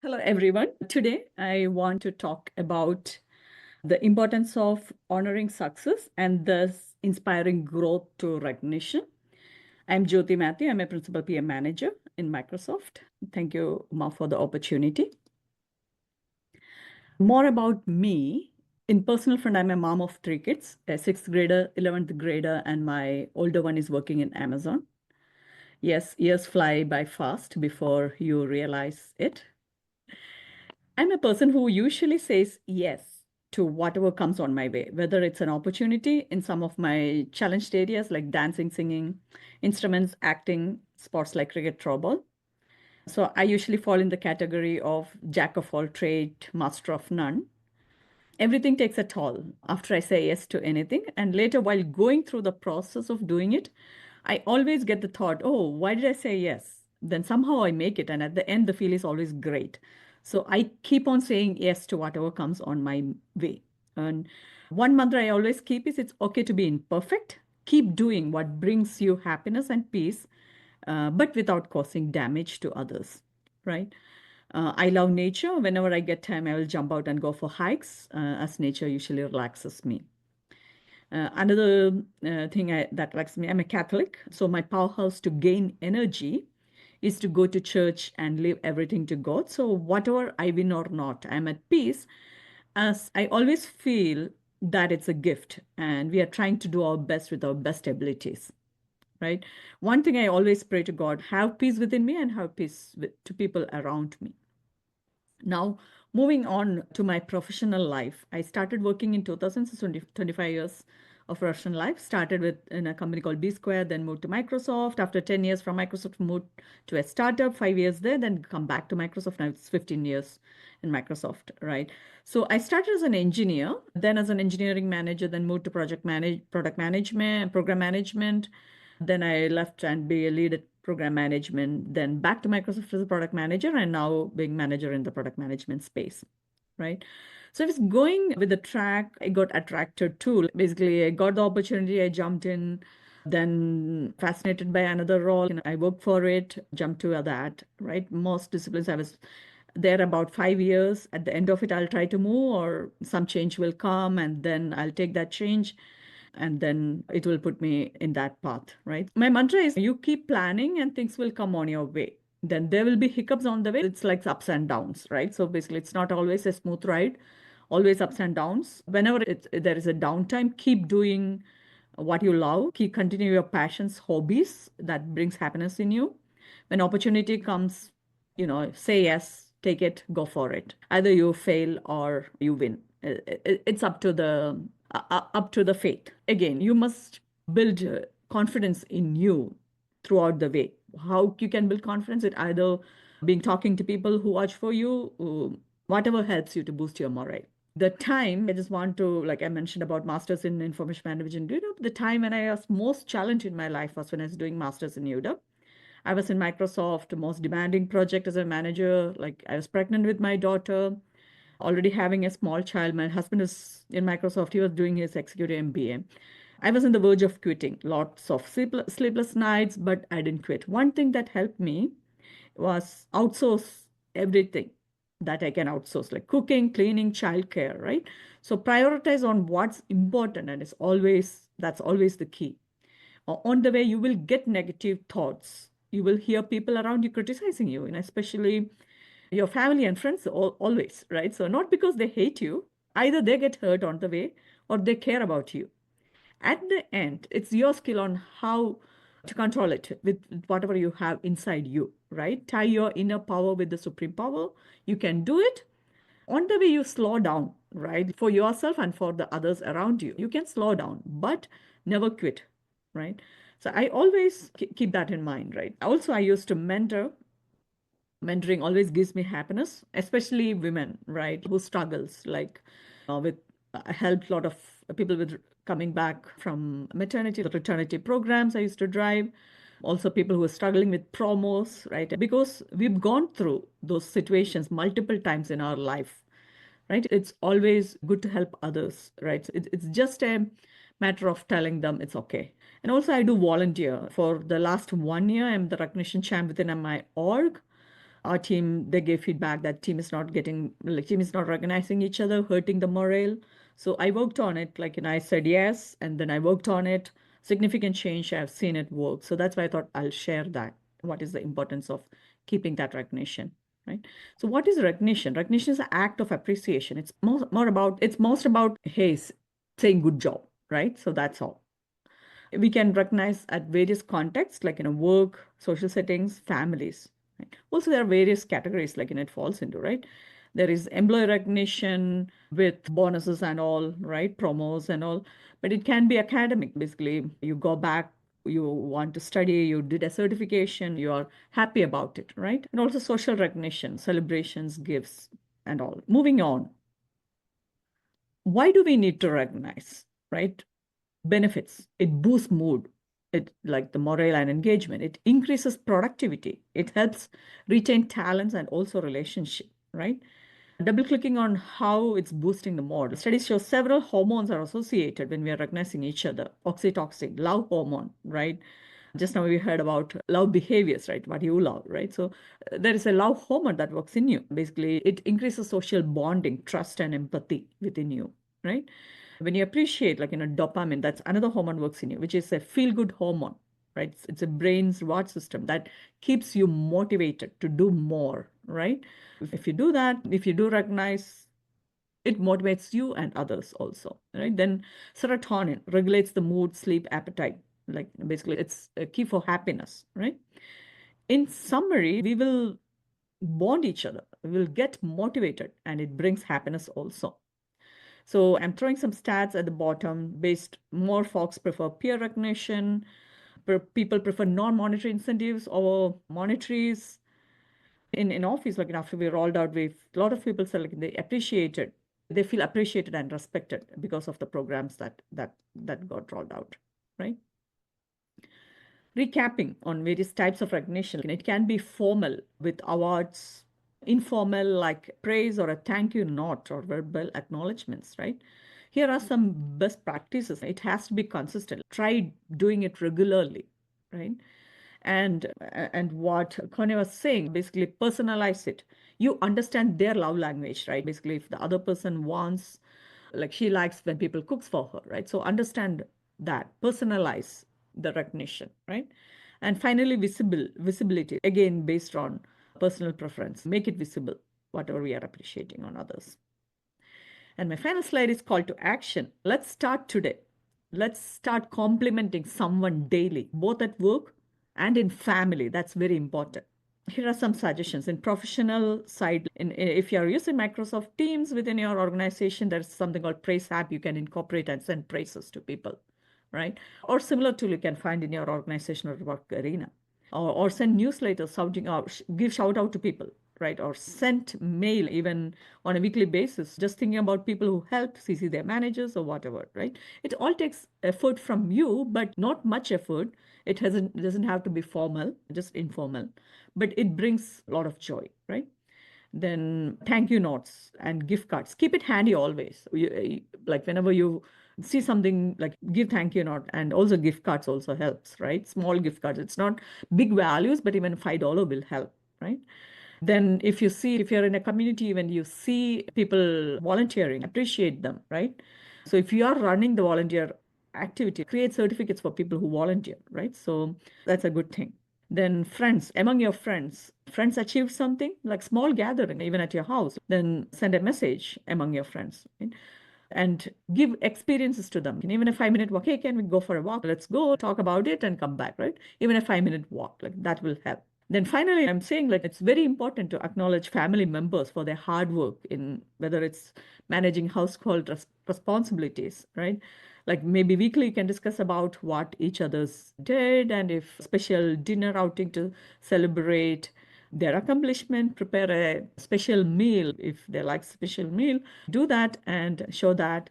Hello, everyone. Today, I want to talk about the importance of honoring success and thus inspiring growth to recognition. I'm Jyothi Mathew. I'm a principal PM manager in Microsoft. Thank you, Ma, for the opportunity. More about me. In personal front, I'm a mom of three kids, a sixth grader, 11th grader, and my older one is working in Amazon. Yes, years fly by fast before you realize it. I'm a person who usually says yes to whatever comes on my way, whether it's an opportunity in some of my challenged areas like dancing, singing, instruments, acting, sports like cricket, throwball. So I usually fall in the category of jack of all trade, master of none. Everything takes a toll after I say yes to anything. And later, while going through the process of doing it, I always get the thought, oh, why did I say yes? Then somehow I make it. And at the end, the feel is always great. So I keep on saying yes to whatever comes on my way. And one mantra I always keep is it's okay to be imperfect. Keep doing what brings you happiness and peace, but without causing damage to others, right? I love nature. Whenever I get time, I will jump out and go for hikes, as nature usually relaxes me. Another thing that relaxes me, I'm a Catholic, so my powerhouse to gain energy is to go to church and leave everything to God. So whatever I win or not, I'm at peace, as I always feel that it's a gift and we are trying to do our best with our best abilities, right? One thing I always pray to God, have peace within me and have peace to people around me. Now, moving on to my professional life, I started working in 2000, so 25 years of professional life. Started with in a company called B Square, then moved to Microsoft. After 10 years from Microsoft, moved to a startup, 5 years there, then come back to Microsoft. Now it's 15 years in Microsoft, right? So I started as an engineer, then as an engineering manager, then moved to product management, program management. Then I left and be a lead at program management, then back to Microsoft as a product manager, and now being manager in the product management space, right? So I was going with the track, I got attracted to. Basically, I got the opportunity, I jumped in, then fascinated by another role, and I worked for it, jumped to that, right? Most disciplines, I was there about 5 years. At the end of it, I'll try to move, or some change will come, and then I'll take that change and then it will put me in that path, right? My mantra is you keep planning and things will come on your way. Then there will be hiccups on the way. It's like ups and downs, right? So basically, it's not always a smooth ride, always ups and downs. Whenever there is a downtime, keep doing what you love, keep continue your passions, hobbies that brings happiness in you. When opportunity comes, say yes, take it, go for it. Either you fail or you win. It's up to the fate. Again, you must build confidence in you throughout the way. How you can build confidence? It either being talking to people who watch for you, whatever helps you to boost your morale. The time I just want to, like I mentioned about masters in information management, the time when I was most challenged in my life was when I was doing masters in UW. I was in Microsoft, the most demanding project as a manager. Like I was pregnant with my daughter, already having a small child. My husband is in Microsoft. He was doing his executive MBA. I was on the verge of quitting. Lots of sleepless nights, but I didn't quit. One thing that helped me was outsource everything that I can outsource, like cooking, cleaning, childcare, right? So prioritize on what's important, and that's always the key. On the way, you will get negative thoughts. You will hear people around you criticizing you, and especially your family and friends always, right? So not because they hate you, either they get hurt on the way or they care about you. At the end, it's your skill on how to control it with whatever you have inside you, right? Tie your inner power with the supreme power. You can do it. On the way, you slow down, right? For yourself and for the others around you. You can slow down, but never quit, right? So I always keep that in mind, right? Also, I used to mentor. Mentoring always gives me happiness, especially women, right, who struggles, like with I helped a lot of people with coming back from maternity, the maternity programs I used to drive. Also, people who are struggling with promos, right? Because we've gone through those situations multiple times in our life, right? It's always good to help others, right? It's just a matter of telling them it's okay. And also, I do volunteer. For the last 1 year, I'm the recognition champ within my org. Our team, they gave feedback that team is not recognizing each other, hurting the morale. So I worked on it, I said yes, and then I worked on it. Significant change, I've seen it work. So that's why I thought I'll share that. What is the importance of keeping that recognition, right? So what is recognition? Recognition is an act of appreciation. It's most about, hey, saying good job, right? So that's all. We can recognize at various contexts, work, social settings, families. Right? Also, there are various categories it falls into, right? There is employee recognition with bonuses and all, right? Promos and all. But it can be academic. Basically, you go back, you want to study, you did a certification, you are happy about it, right? And also social recognition, celebrations, gifts, and all. Moving on. Why do we need to recognize, right? Benefits. It boosts mood. It like the morale and engagement. It increases productivity. It helps retain talents and also relationship, right? Double clicking on how it's boosting the mood. Studies show several hormones are associated when we are recognizing each other. Oxytocin, love hormone, right? Just now we heard about love behaviors, right? What you love, right? So there is a love hormone that works in you. Basically, it increases social bonding, trust, and empathy within you, right? When you appreciate, dopamine, that's another hormone works in you, which is a feel-good hormone, right? It's a brain's reward system that keeps you motivated to do more, right? If you do that, if you do recognize, it motivates you and others also, right? Then serotonin regulates the mood, sleep, appetite. Basically, it's a key for happiness, right? In summary, we will bond each other, we will get motivated, and it brings happiness also. So I'm throwing some stats at the bottom. Based, more folks prefer peer recognition. People prefer non-monetary incentives over monetaries. In office, after we rolled out, a lot of people said they appreciate it. They feel appreciated and respected because of the programs that got rolled out, right? Recapping on various types of recognition. It can be formal with awards, informal like praise or a thank you note or verbal acknowledgements, right? Here are some best practices. It has to be consistent. Try doing it regularly, right? And what Connie was saying, basically personalize it. You understand their love language, right? Basically, if the other person wants, she likes when people cooks for her, right? So understand that, personalize the recognition, right? And finally, visibility, again, based on personal preference, make it visible, whatever we are appreciating on others. And my final slide is call to action. Let's start today. Let's start complimenting someone daily, both at work and in family. That's very important. Here are some suggestions. In professional side, if you're using Microsoft Teams within your organization, there's something called Praise app you can incorporate and send praises to people, right? Or similar tool you can find in your organizational work arena. Or send newsletters, shouting out, give shout out to people, right? Or send mail even on a weekly basis, just thinking about people who help, CC their managers or whatever, right? It all takes effort from you, but not much effort. It doesn't have to be formal, just informal, but it brings a lot of joy, right? Then thank you notes and gift cards. Keep it handy always. Whenever you see something, give thank you note, and also gift cards also helps, right? Small gift cards. It's not big values, but even $5 will help, right? Then if you're in a community, when you see people volunteering, appreciate them, right? So if you are running the volunteer activity, create certificates for people who volunteer, right? So that's a good thing. Then friends, among your friends achieve something, like small gathering, even at your house, then send a message among your friends, right? And give experiences to them. And even a 5-minute walk, hey, can we go for a walk? Let's go talk about it and come back, right? Even a 5-minute walk, that will help. Then finally, I'm saying it's very important to acknowledge family members for their hard work in whether it's managing household responsibilities, right? Maybe weekly you can discuss about what each other's did, and if special dinner outing to celebrate their accomplishment, prepare a special meal if they like special meal, do that and show that.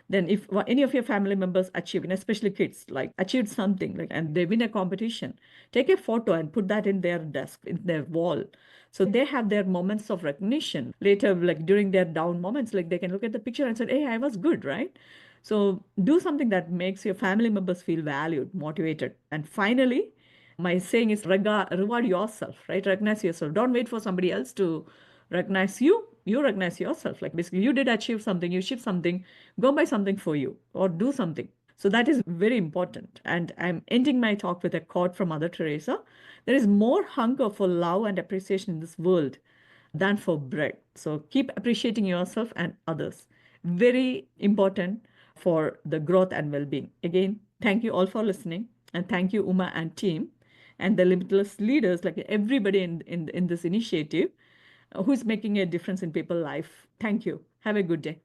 Then if any of your family members achieve, and especially kids, achieved something, and they win a competition, take a photo and put that in their desk, in their wall. So they have their moments of recognition later, during their down moments, they can look at the picture and say, hey, I was good, right? So do something that makes your family members feel valued, motivated. And finally, My saying is reward yourself, right? Recognize yourself. Don't wait for somebody else to recognize you. You recognize yourself. Like basically, you did achieve something, you achieved something, go buy something for you or do something. So that is very important. And I'm ending my talk with a quote from Mother Teresa. There is more hunger for love and appreciation in this world than for bread. So keep appreciating yourself and others. Very important for the growth and well being. Again, thank you all for listening. And thank you, Uma and team, and the Limitless leaders, like everybody in this initiative who's making a difference in people's life. Thank you. Have a good day.